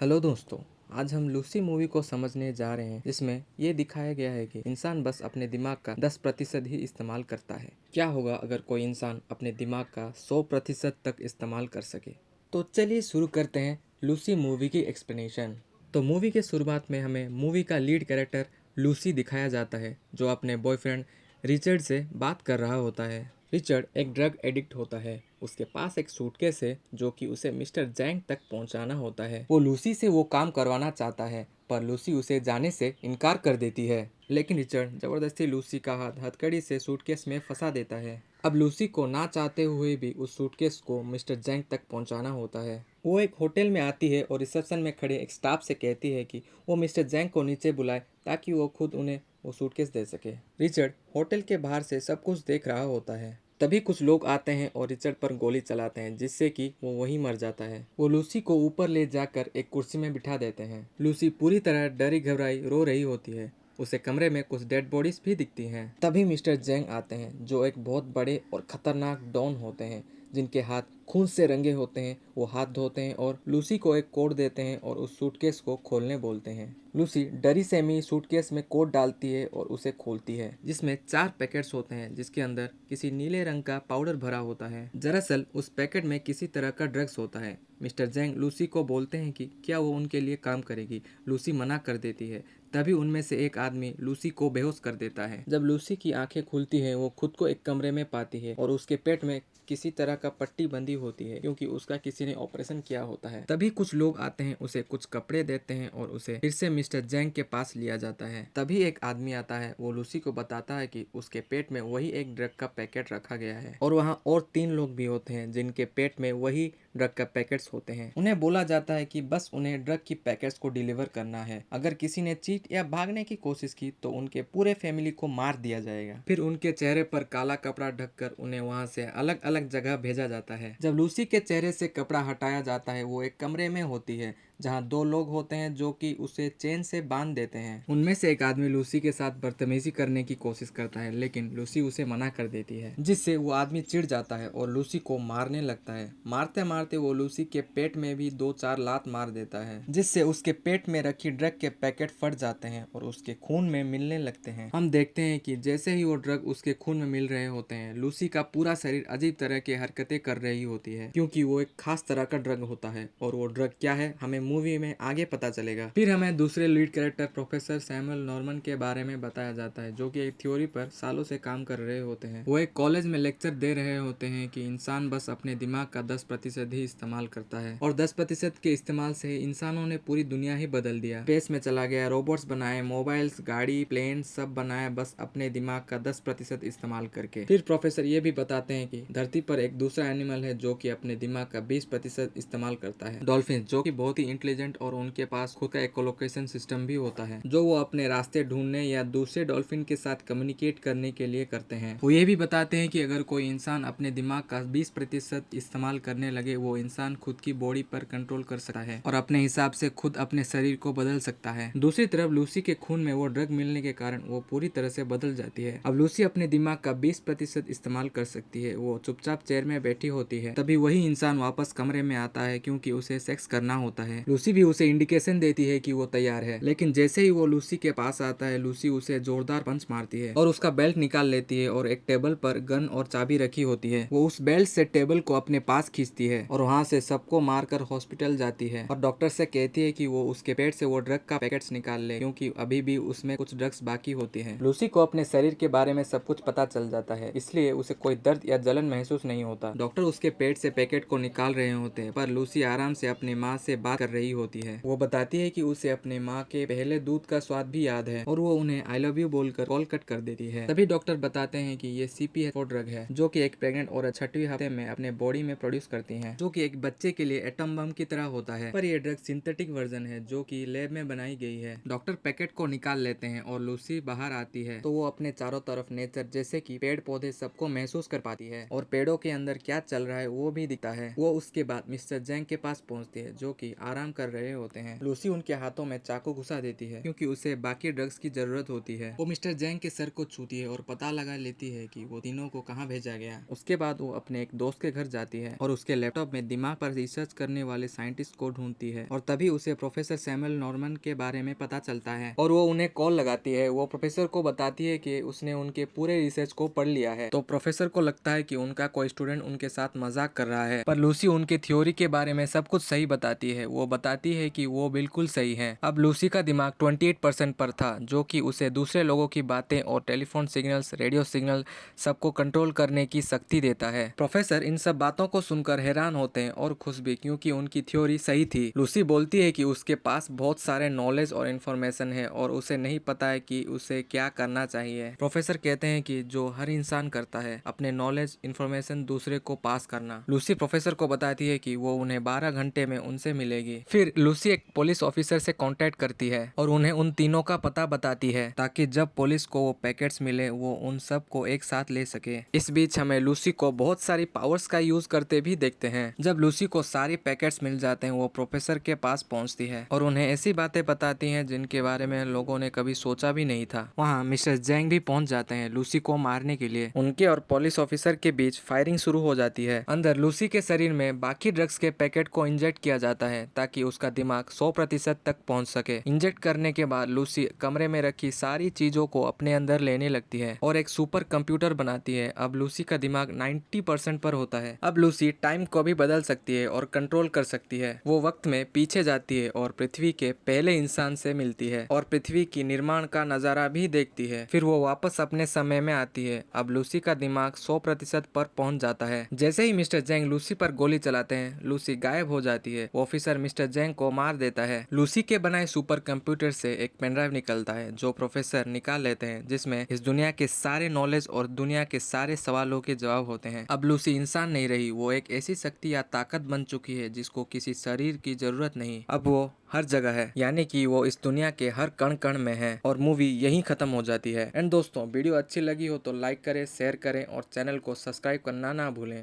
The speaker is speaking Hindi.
हेलो दोस्तों। आज हम लूसी मूवी को समझने जा रहे हैं जिसमें ये दिखाया गया है कि इंसान बस अपने दिमाग का 10% ही इस्तेमाल करता है। क्या होगा अगर कोई इंसान अपने दिमाग का 100% तक इस्तेमाल कर सके। तो चलिए शुरू करते हैं लूसी मूवी की एक्सप्लेनेशन। तो मूवी के शुरुआत में हमें मूवी का लीड कैरेक्टर लूसी दिखाया जाता है जो अपने बॉयफ्रेंड रिचर्ड से बात कर रहा होता है। रिचर्ड एक ड्रग एडिक्ट होता है। उसके पास एक सूटकेस है जो कि उसे मिस्टर जैंग तक पहुंचाना होता है। वो लूसी से वो काम करवाना चाहता है पर लूसी उसे जाने से इनकार कर देती है। लेकिन रिचर्ड जबरदस्ती लूसी का हाथ हथकड़ी से सूटकेस में फंसा देता है। अब लूसी को ना चाहते हुए भी उस सूटकेस को मिस्टर जैंग तक पहुंचाना होता है। वो एक होटल में आती है और रिसेप्शन में खड़े एक स्टाफ से कहती है कि वो मिस्टर जैंग को नीचे बुलाए ताकि वो खुद उन्हें वो सूटकेस दे सके। रिचर्ड होटल के बाहर से सब कुछ देख रहा होता है। तभी कुछ लोग आते हैं और रिचर्ड पर गोली चलाते हैं जिससे कि वो वहीं मर जाता है। वो लूसी को ऊपर ले जाकर एक कुर्सी में बिठा देते हैं। लूसी पूरी तरह डरी घबराई रो रही होती है। उसे कमरे में कुछ डेड बॉडीज भी दिखती हैं। तभी मिस्टर जैंग आते हैं जो एक बहुत बड़े और खतरनाक डॉन होते हैं जिनके हाथ खून से रंगे होते हैं। वो हाथ धोते हैं और लूसी को एक कोड देते हैं और उस सूटकेस को खोलने बोलते हैं। लूसी डरी सहमी सूटकेस में कोड डालती है और उसे खोलती है जिसमें 4 पैकेट्स होते हैं जिसके अंदर किसी नीले रंग का पाउडर भरा होता है। दरअसल उस पैकेट में किसी तरह का ड्रग्स होता है। मिस्टर जैंग लूसी को बोलते हैं कि क्या वो उनके लिए काम करेगी। लूसी मना कर देती है। तभी उनमें से एक आदमी लूसी को बेहोश कर देता है। जब लूसी की आंखें खुलती है वो खुद को एक कमरे में पाती है और उसके पेट में किसी तरह का पट्टी बंधी होती है क्योंकि उसका किसी ने ऑपरेशन किया होता है। तभी कुछ लोग आते हैं, उसे कुछ कपड़े देते हैं और उसे फिर से मिस्टर जैंग के पास लिया जाता है। तभी एक आदमी आता है। वो लूसी को बताता है कि उसके पेट में वही एक ड्रग का पैकेट रखा गया है और वहाँ और 3 लोग भी होते हैं जिनके पेट में वही ड्रग का पैकेट्स होते हैं। उन्हें बोला जाता है कि बस उन्हें ड्रग की पैकेट्स को डिलीवर करना है। अगर किसी ने चीट या भागने की कोशिश की तो उनके पूरे फैमिली को मार दिया जाएगा। फिर उनके चेहरे पर काला कपड़ा ढककर उन्हें वहाँ से अलग अलग जगह भेजा जाता है। जब लूसी के चेहरे से कपड़ा हटाया जाता है वो एक कमरे में होती है जहाँ 2 लोग होते हैं जो कि उसे चेन से बांध देते हैं। उनमें से एक आदमी लूसी के साथ बदतमीजी करने की कोशिश करता है लेकिन लूसी उसे मना कर देती है जिससे वो आदमी चिढ़ जाता है और लूसी को मारने लगता है। मारते मारते वो लूसी के पेट में भी 2-4 लात मार देता है जिससे उसके पेट में रखी ड्रग के पैकेट फट जाते हैं और उसके खून में मिलने लगते हैं। हम देखते हैं कि जैसे ही वो ड्रग उसके खून में मिल रहे होते हैं लूसी का पूरा शरीर अजीब तरह की हरकतें कर रही होती है क्योंकि वो एक खास तरह का ड्रग होता है और वो ड्रग क्या है हमें मूवी में आगे पता चलेगा। फिर हमें दूसरे lead character professor Samuel Norman के बारे में बताया जाता है जो कि एक थ्योरी पर सालों से काम कर रहे होते हैं। वो एक कॉलेज में लेक्चर दे रहे होते हैं कि इंसान बस अपने दिमाग का 10% ही इस्तेमाल करता है और 10% के इस्तेमाल से इंसानों ने पूरी दुनिया ही बदल दिया। स्पेस में चला गया, रोबोट्स बनाए, मोबाइल्स, गाड़ी, प्लेन सब बनाया बस अपने दिमाग का 10% इस्तेमाल करके। फिर प्रोफेसर ये भी बताते हैं कि धरती पर एक दूसरा एनिमल है जो कि अपने दिमाग का 20% इस्तेमाल करता है, डॉल्फिन, जो कि बहुत ही इंटेलिजेंट और उनके पास खुद का इकोलोकेशन सिस्टम भी होता है जो वो अपने रास्ते ढूंढने या दूसरे डॉल्फिन के साथ कम्युनिकेट करने के लिए करते हैं। वो ये भी बताते हैं कि अगर कोई इंसान अपने दिमाग का 20% इस्तेमाल करने लगे वो इंसान खुद की बॉडी पर कंट्रोल कर सकता है और अपने हिसाब से खुद अपने शरीर को बदल सकता है। दूसरी तरफ लूसी के खून में वो ड्रग मिलने के कारण वो पूरी तरह से बदल जाती है। अब लूसी अपने दिमाग का 20% इस्तेमाल कर सकती है। वो चुपचाप चेयर में बैठी होती है। तभी वही इंसान वापस कमरे में आता है क्योंकि उसे सेक्स करना होता है। लूसी भी उसे इंडिकेशन देती है कि वो तैयार है लेकिन जैसे ही वो लूसी के पास आता है लूसी उसे जोरदार पंच मारती है और उसका बेल्ट निकाल लेती है और एक टेबल पर गन और चाबी रखी होती है। वो उस बेल्ट से टेबल को अपने पास खींचती है और वहाँ से सबको मारकर हॉस्पिटल जाती है और डॉक्टर से कहती है कि वो उसके पेट से वो ड्रग का पैकेट्स निकाल ले क्योंकि अभी भी उसमें कुछ ड्रग्स बाकी होती है। लूसी को अपने शरीर के बारे में सब कुछ पता चल जाता है इसलिए उसे कोई दर्द या जलन महसूस नहीं होता। डॉक्टर उसके पेट से पैकेट को निकाल रहे होते हैं पर लूसी आराम से अपनी माँ से बात कर रही होती है। वो बताती है कि उसे अपने माँ के पहले दूध का स्वाद भी याद है और वो उन्हें आई लव यू बोलकर कॉल कट कर देती है। तभी डॉक्टर बताते हैं कि ये CPS ड्रग है जो कि एक प्रेग्नेंट और 6वें हफ्ते में अपने बॉडी में प्रोड्यूस करती है जो कि एक बच्चे के लिए एटम बम की तरह होता है पर ये ड्रग सिंथेटिक वर्जन है जो कि लैब में बनाई गई है। डॉक्टर पैकेट को निकाल लेते हैं और लूसी बाहर आती है तो वो अपने चारों तरफ नेचर जैसे कि पेड़ पौधे सबको महसूस कर पाती है और पेड़ों के अंदर क्या चल रहा है वो भी दिखता है। वो उसके बाद मिस्टर जैंग के पास पहुंचती है जो कि आराम कर रहे होते हैं। लूसी उनके हाथों में चाकू घुसा देती है क्योंकि उसे बाकी ड्रग्स की जरूरत होती है। वो मिस्टर जैंग के सर को छूती है और पता लगा लेती है कि वो तीनों को कहाँ भेजा गया। उसके बाद वो अपने एक दोस्त के घर जाती है और उसके लैपटॉप में दिमाग पर रिसर्च करने वाले साइंटिस्ट को ढूंढती है और तभी उसे प्रोफेसर सैमुअल नॉर्मन के बारे में पता चलता है और वो उन्हें कॉल लगाती है। वो प्रोफेसर को बताती है कि उसने उनके पूरे रिसर्च को पढ़ लिया है। तो प्रोफेसर को लगता है कि उनका कोई स्टूडेंट उनके साथ मजाक कर रहा है, पर लूसी उनके थ्योरी के बारे में सब कुछ सही बताती है। वो बताती है कि वो बिल्कुल सही है। अब लूसी का दिमाग 28% पर था जो कि उसे दूसरे लोगों की बातें और टेलीफोन सिग्नल्स, रेडियो सिग्नल सबको कंट्रोल करने की शक्ति देता है। प्रोफेसर इन सब बातों को सुनकर हैरान होते हैं और खुश भी, क्योंकि उनकी थ्योरी सही थी। लूसी बोलती है कि उसके पास बहुत सारे नॉलेज और इन्फॉर्मेशन है और उसे नहीं पता है कि उसे क्या करना चाहिए। प्रोफेसर कहते हैं कि जो हर इंसान करता है, अपने नॉलेज इन्फॉर्मेशन दूसरे को पास करना। लूसी प्रोफेसर को बताती है कि वो उन्हें 12 घंटे में उनसे मिलेगी। फिर लूसी एक पुलिस ऑफिसर से कांटेक्ट करती है और उन्हें उन तीनों का पता बताती है ताकि जब पुलिस को वो पैकेट्स मिले वो उन सब को एक साथ ले सके। इस बीच हमें लूसी को बहुत सारी पावर्स का यूज करते भी देखते हैं। जब लूसी को सारी पैकेट्स मिल जाते हैं वो प्रोफेसर के पास पहुंचती है और उन्हें ऐसी बातें बताती हैं जिनके बारे में लोगों ने कभी सोचा भी नहीं था। वहाँ मिस्टर जैंग भी पहुंच जाते हैं लूसी को मारने के लिए। उनके और पुलिस ऑफिसर के बीच फायरिंग शुरू हो जाती है। अंदर लूसी के शरीर में बाकी ड्रग्स के पैकेट को इंजेक्ट किया जाता है ताकि उसका दिमाग 100% तक पहुंच सके। इंजेक्ट करने के बाद लूसी कमरे में रखी सारी चीजों को अपने अंदर लेने लगती है और एक सुपर कंप्यूटर बनाती है। अब लूसी का दिमाग 90% पर होता है। अब लूसी टाइम को भी बदल सकती है और कंट्रोल कर सकती है। वो वक्त में पीछे जाती है और पृथ्वी के पहले इंसान से मिलती है और पृथ्वी की निर्माण का नजारा भी देखती है। फिर वो वापस अपने समय में आती है। अब लूसी का दिमाग 100% पर पहुंच जाता है। जैसे ही मिस्टर जैंग लूसी पर गोली चलाते हैं लूसी गायब हो जाती है। वो ऑफिसर मिस्टर जैंग को मार देता है। लूसी के बनाए सुपर कंप्यूटर से एक पेनड्राइव निकलता है जो प्रोफेसर निकाल लेते हैं, जिसमें इस दुनिया के सारे नॉलेज और दुनिया के सारे सवालों के जवाब होते हैं। अब लूसी इंसान नहीं रही, वो एक ऐसी शक्ति या ताकत बन चुकी है जिसको किसी शरीर की जरूरत नहीं। अब वो हर जगह है, यानी कि वो इस दुनिया के हर कण कण में है। और मूवी यहीं खत्म हो जाती है। एंड दोस्तों, वीडियो अच्छी लगी हो तो लाइक करें, शेयर करें और चैनल को सब्सक्राइब करना ना भूलें।